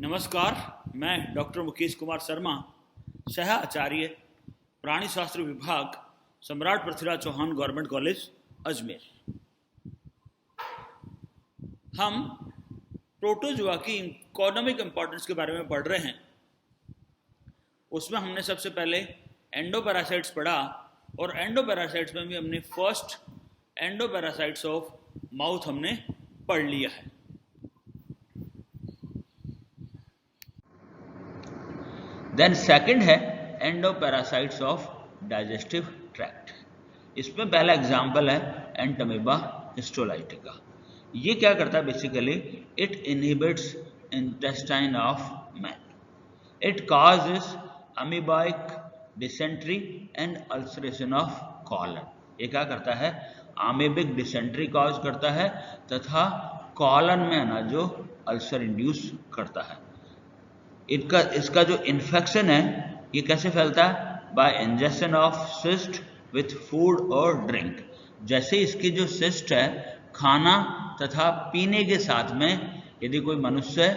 नमस्कार, मैं डॉक्टर मुकेश कुमार शर्मा, सह आचार्य प्राणी शास्त्र विभाग, सम्राट पृथ्वीराज चौहान गवर्नमेंट कॉलेज, अजमेर। हम प्रोटोजुआ की इकोनॉमिक इंपॉर्टेंस के बारे में पढ़ रहे हैं। उसमें हमने सबसे पहले एंडोपैरासाइट्स पढ़ा और एंडोपैरासाइट्स में भी हमने फर्स्ट एंडोपैरासाइट्स ऑफ माउथ हमने पढ़ लिया है। देन सेकंड है एंडोपैरासाइट्स ऑफ डाइजेस्टिव ट्रैक्ट। इसमें पहला एग्जाम्पल है एंटमीबा हिस्टोलाइटिका। ये क्या करता है basically? It inhibits intestine of man. It causes amoebic dysentery and ulceration of colon. ये क्या करता है? अमीबिक डिसेंट्री कॉज करता है तथा कॉलन में ना जो अल्सर इंड्यूस करता है। इसका जो इन्फेक्शन है ये कैसे फैलता है? Bye injection of cyst with food और ड्रिंक। जैसे इसकी जो सिस्ट है खाना तथा पीने के साथ में यदि कोई मनुष्य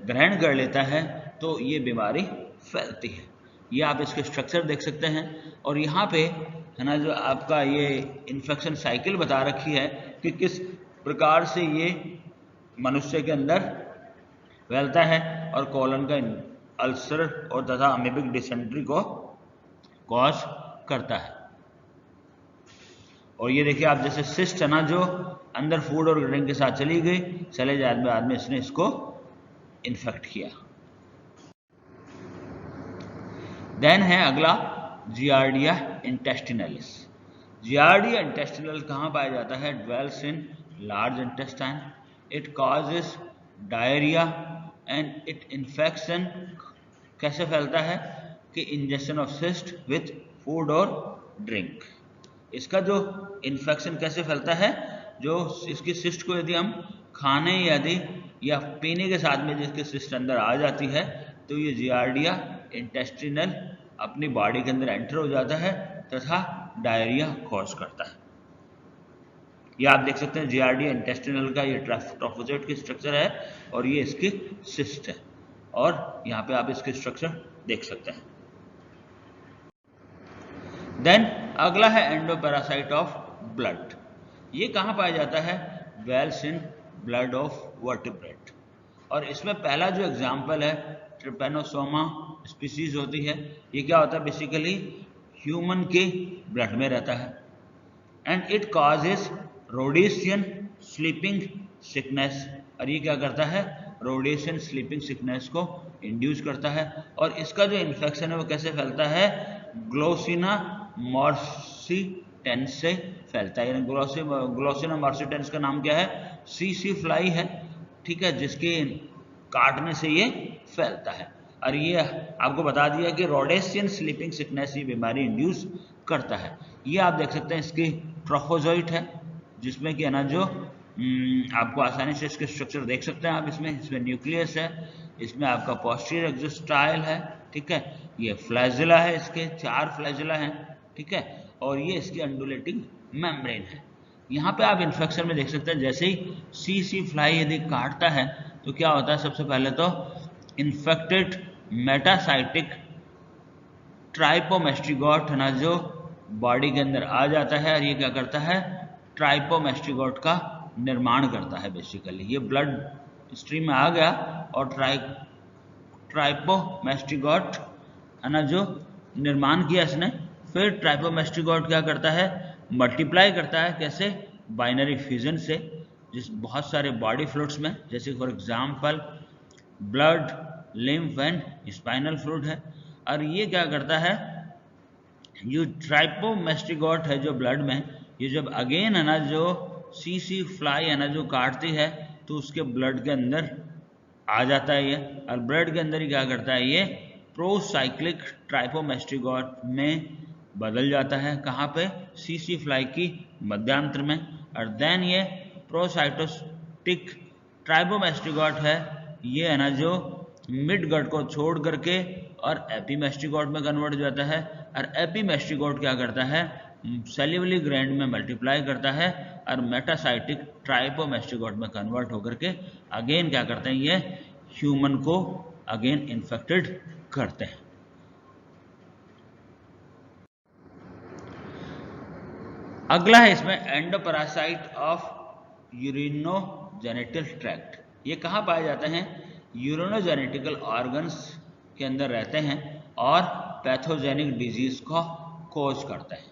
ग्रहण कर लेता है तो ये बीमारी फैलती है। ये आप इसके स्ट्रक्चर देख सकते हैं और यहाँ पे है ना जो आपका ये इन्फेक्शन साइकिल बता रखी है कि किस प्रकार से ये मनुष्य के अंदर फैलता है और कॉलन का अल्सर और तथा अमीबिक डिसेंट्री को कॉज करता है। और ये देखिए आप, जैसे सिस्ट है ना जो अंदर फूड और ड्रिंक के साथ चली गई, चले जाने बाद में इसने इसको इन्फेक्ट किया। देन है अगला जियार्डिया इंटेस्टिनलिस। जियार्डिया इंटेस्टिनल कहाँ पाया जाता है? Dwells in large intestine. It causes diarrhoea and it infection कैसे फैलता है कि injection of cyst with food और ड्रिंक। इसका जो इन्फेक्शन कैसे फैलता है? जो इसकी सिस्ट को यदि हम खाने यदि या पीने के साथ में जिसके सिस्ट अंदर आ जाती है तो ये जियार्डिया इंटेस्टिनल अपनी बॉडी के अंदर एंटर हो जाता है तथा डायरिया कॉज करता है। ये आप देख सकते हैं जियार्डिया इंटेस्टिनल का ये ट्रोफोजोइट की स्ट्रक्चर है और ये इसकी सिस्ट है और यहाँ पे आप इसके स्ट्रक्चर देख सकते हैं। देन अगला है एंडोपैरासाइट ऑफ ब्लड। ये कहाँ पाया जाता है? Wells in blood of vertebrate. और इसमें पहला जो एग्जाम्पल है ट्रिपेनोसोमा स्पीसीज होती है। ये क्या होता है? बेसिकली ह्यूमन के ब्लड में रहता है and it causes Rhodesian sleeping sickness. और ये क्या करता है? रोडेशियन स्लीपिंग सिकनेस को इंड्यूस करता है। और इसका जो इन्फेक्शन है वो कैसे फैलता है? ग्लोसिना मॉर्सिटेंस से फैलता है। यानी ग्लोसिना मॉर्सिटेंस का नाम क्या है? सीसी फ्लाई है, ठीक है, जिसके काटने से ये फैलता है। और ये आपको बता दिया कि रोडेशियन स्लीपिंग सिकनेस ये बीमारी इंड्यूस करता है। ये आप देख सकते हैं इसकी ट्रोफोजोइट है जिसमें कि है ना जो आपको आसानी से इसके स्ट्रक्चर देख सकते हैं आप। इसमें न्यूक्लियस है, इसमें आपका पोस्टीरियर एक्सोस्टाइल है, ठीक है, ये फ्लैजिला है, इसके 4 फ्लैजिला हैं, ठीक है, और ये इसकी अंडुलेटिंग मेम्ब्रेन है। यहाँ पे आप इन्फेक्शन में देख सकते हैं जैसे ही सीसी फ्लाई यदि काटता है तो क्या होता है? सबसे पहले तो इन्फेक्टेड मेटासाइटिक ट्राइपोमेस्ट्रिगोट है ना जो बॉडी के अंदर आ जाता है और ये क्या करता है? ट्राइपोमेस्ट्रिगोट का निर्माण करता है। बेसिकली ये ब्लड स्ट्रीम में आ गया और ट्राइपोमेस्ट्रिगोट है ना जो निर्माण किया इसने। फिर ट्राइपोमेस्ट्रिगोट क्या करता है? मल्टीप्लाई करता है। कैसे? बाइनरी फ्यूजन से, जिस बहुत सारे बॉडी फ्लूइड्स में, जैसे for example blood, lymph and spinal fluid है। और ये क्या करता है? ये ट्राइपोमेस्ट्रिगोट है जो ब्लड में, ये जब अगेन है ना जो सीसी फ्लाई है ना जो काटती है तो उसके ब्लड के अंदर आ जाता है ये। और ब्लड के अंदर ही क्या करता है? ये प्रोसाइक्लिक ट्राइपोमेस्ट्रिगोट में बदल जाता है। कहाँ पे? सीसी फ्लाई की मध्यांतर में। और देन ये प्रोसाइटोस्टिक ट्राइपोमेस्ट्रिगोट है, ये है ना जो मिड गट को छोड़ करके और एपीमेस्ट्रिगोट में कन्वर्ट हो जाता है। और एपीमेस्ट्रिगोट क्या करता है? सेल्युलरी ग्लैंड में मल्टीप्लाई करता है और मेटासाइटिक ट्राइपोमेस्ट्रिगोट में कन्वर्ट होकर के अगेन क्या करते हैं? ये ह्यूमन को अगेन इन्फेक्टेड करते हैं। अगला है इसमें एंडोपैरासाइट ऑफ यूरिनोजेनिटल ट्रैक्ट। ये कहाँ पाए जाते हैं? यूरिनोजेनिटिकल ऑर्गन्स के अंदर रहते हैं और पैथोजेनिक डिजीज को कॉज करते हैं।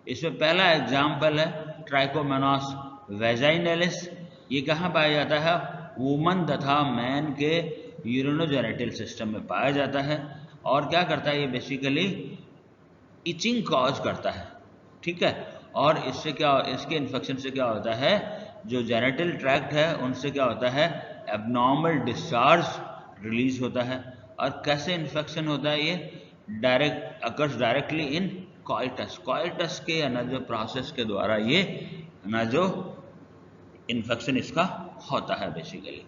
इसमें पहला एग्जाम्पल है ट्राइकोमोनास वेजाइनलिस। ये कहाँ पाया जाता है? वुमन तथा मैन के यूरिनोजेनिटल सिस्टम में पाया जाता है। और क्या करता है? ये बेसिकली इचिंग कॉज करता है, ठीक है। और इससे क्या, इसके इन्फेक्शन से क्या होता है? जो जेनिटल ट्रैक्ट है उनसे क्या होता है? एबनॉर्मल डिस्चार्ज रिलीज होता है। और कैसे इन्फेक्शन होता है? ये डायरेक्ट अकर्स डायरेक्टली इन कॉइटस। कॉइटस के जो प्रोसेस के द्वारा ये जो इन्फेक्शन इसका होता है बेसिकली।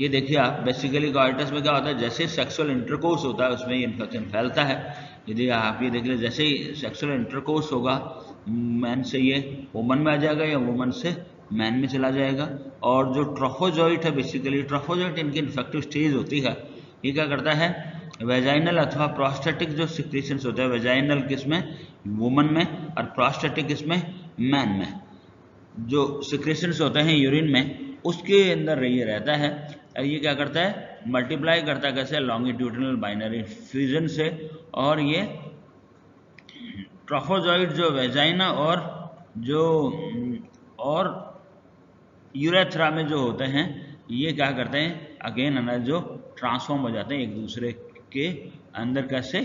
ये देखिए आप, बेसिकली कॉइटस में क्या होता है? जैसे सेक्सुअल इंटरकोर्स होता है उसमें ये इन्फेक्शन फैलता है। यदि आप ये देख लें, जैसे ही सेक्सुअल इंटरकोर्स होगा मैन से, ये वुमन में आ जाएगा या वुमन से मैन में चला जाएगा। और जो ट्रोफोजोइट है, बेसिकली ट्रोफोजोइट इनकी इन्फेक्टिव स्टेज होती है। ये क्या करता है? वेजाइनल अथवा प्रोस्टेटिक जो सिक्रीशंस होते हैं, वेजाइनल किसमें? वुमन में, और प्रोस्टेटिक किसमें? मैन में। जो सिक्रेशंस होते हैं यूरिन में, उसके अंदर ये रहता है। और ये क्या करता है? मल्टीप्लाई करता है कैसे? लॉन्गिट्यूडिनल बाइनरी फ्यूजन से। और ये ट्रोफोजोइड जो वेजाइना और यूरेथ्रा में जो होते हैं, ये क्या करते हैं? अगेन जो ट्रांसफॉर्म हो जाते हैं एक दूसरे के अंदर, कैसे?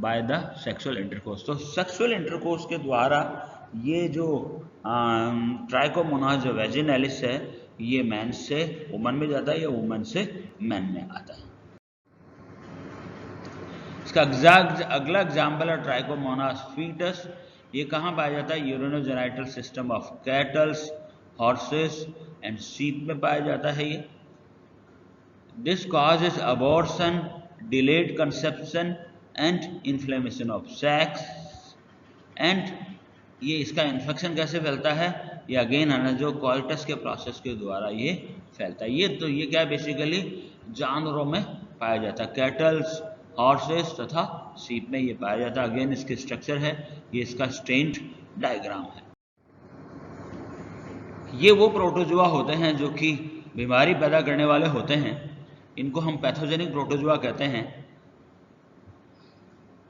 By the sexual intercourse. तो सेक्सुअल इंटरकोर्स के द्वारा ये जो ट्राइकोमोनास जो वेजिनैलिस है, ये मैन से वुमन में जाता है या वुमन से मैन में आता है। इसका अगला एग्जाम्पल है ट्राइकोमोनास फीटस। ये कहाँ पाया जाता है? Urinogenital system of kettles, horses and sheep में पाया जाता है ये। This causes abortion, delayed conception and inflammation of sex. And ये इसका इन्फेक्शन कैसे फैलता है? ये अगेन है ना जो कॉइटस के प्रोसेस के द्वारा ये फैलता है। ये क्या बेसिकली जानवरों में पाया जाता है, कैटल्स, हॉर्सेस तथा शीप में ये पाया जाता है। अगेन इसके स्ट्रक्चर है, ये इसका स्टेन्ड डायग्राम है। ये वो प्रोटोजुआ होते हैं जो कि बीमारी पैदा करने वाले होते हैं। इनको हम पैथोजेनिक प्रोटोजुआ कहते हैं।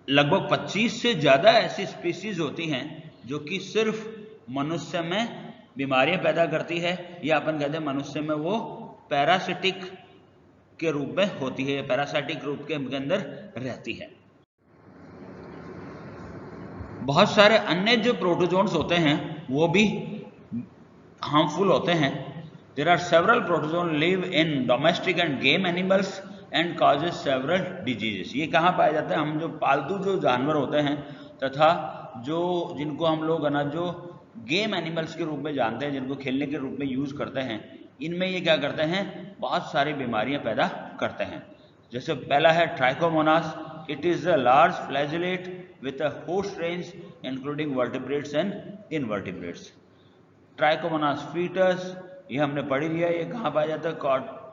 लगभग 25 से ज़्यादा ऐसी स्पीसीज होती हैं जो कि सिर्फ मनुष्य में बीमारियां पैदा करती है, या अपन कहते हैं मनुष्य में वो पैरासिटिक के रूप में होती है, पैरासाइटिक रूप के अंदर रहती है। बहुत सारे अन्य जो प्रोटोजोन्स होते हैं वो भी हार्मफुल होते हैं। There are several protozoan live in domestic and game animals and causes several diseases. ये कहाँ पाए जाते हैं? हम जो पालतू जो जानवर होते हैं तथा जिनको हम लोग जो गेम एनिमल्स के रूप में जानते हैं, जिनको खेलने के रूप में यूज करते हैं, इनमें ये क्या करते हैं? बहुत सारी बीमारियां पैदा करते हैं। जैसे पहला है Trichomonas. It is a large flagellate with a host range including vertebrates and invertebrates. Trichomonas foetus, ये हमने पढ़ी लिया। ये कहाँ पाया जाता है?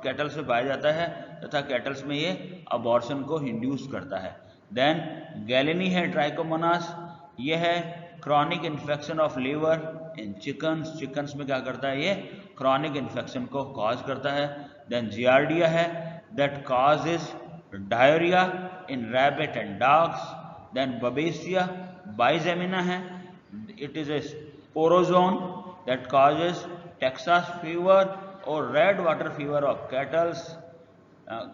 कैटल्स में पाया जाता है तथा कैटल्स में ये अबॉर्शन को इंड्यूस करता है। देन गैलेनी है ट्राइकोमोनास। ये है chronic infection of liver in chickens. Chickens में क्या करता है? ये क्रॉनिक इन्फेक्शन को कॉज करता है। देन जियार्डिया है, that causes diarrhoea in rabbit and dogs. Then babesia bigemina है, it is a sporozoan that causes Texas fever और red water fever of cattles,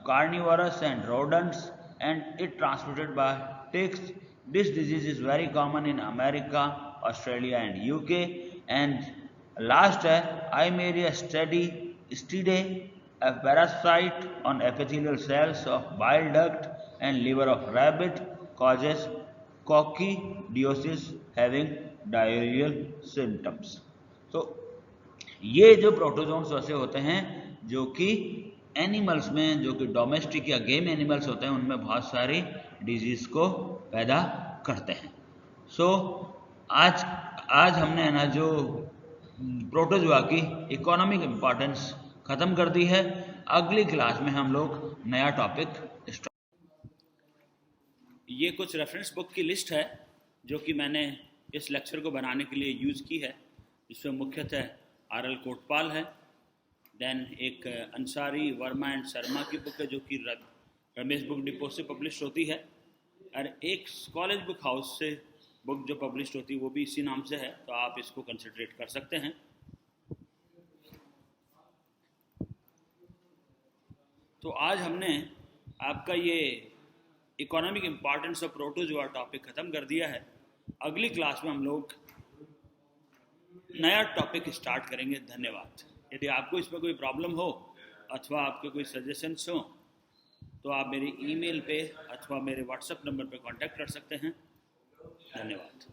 carnivorous and rodents, and it transmitted by ticks. This disease is very common in America, Australia and UK. And last है Eimeria stridea, a parasite on epithelial cells of bile duct and liver of rabbit, causes coccidiosis having diarrheal symptoms. तो ये जो protozoans वैसे होते हैं जो कि animals में, जो कि डोमेस्टिक या गेम एनिमल्स होते हैं, उनमें बहुत सारी डिजीज को पैदा करते हैं। सो आज हमने जो प्रोटोजुआ की इकोनॉमिक इम्पोर्टेंस ख़त्म कर दी है। अगली क्लास में हम लोग नया टॉपिक स्टार्ट। ये कुछ रेफरेंस बुक की लिस्ट है जो कि मैंने इस लेक्चर को बनाने के लिए यूज़ की है। इसमें मुख्यतः आर.एल. कोटपाल है, देन एक अंसारी, वर्मा एंड शर्मा की बुक है जो कि रमेश बुक डिपो से पब्लिश होती है, और एक कॉलेज बुक हाउस से बुक जो पब्लिश होती है वो भी इसी नाम से है, तो आप इसको कंसिडरेट कर सकते हैं। तो आज हमने आपका ये economic importance of protozoa topic ख़त्म कर दिया है। अगली क्लास में हम लोग नया टॉपिक स्टार्ट करेंगे। धन्यवाद। यदि आपको इसमें कोई प्रॉब्लम हो अथवा आपके कोई सजेशंस हो तो आप मेरी ईमेल पे अथवा मेरे व्हाट्सएप नंबर पे कांटेक्ट कर सकते हैं। धन्यवाद।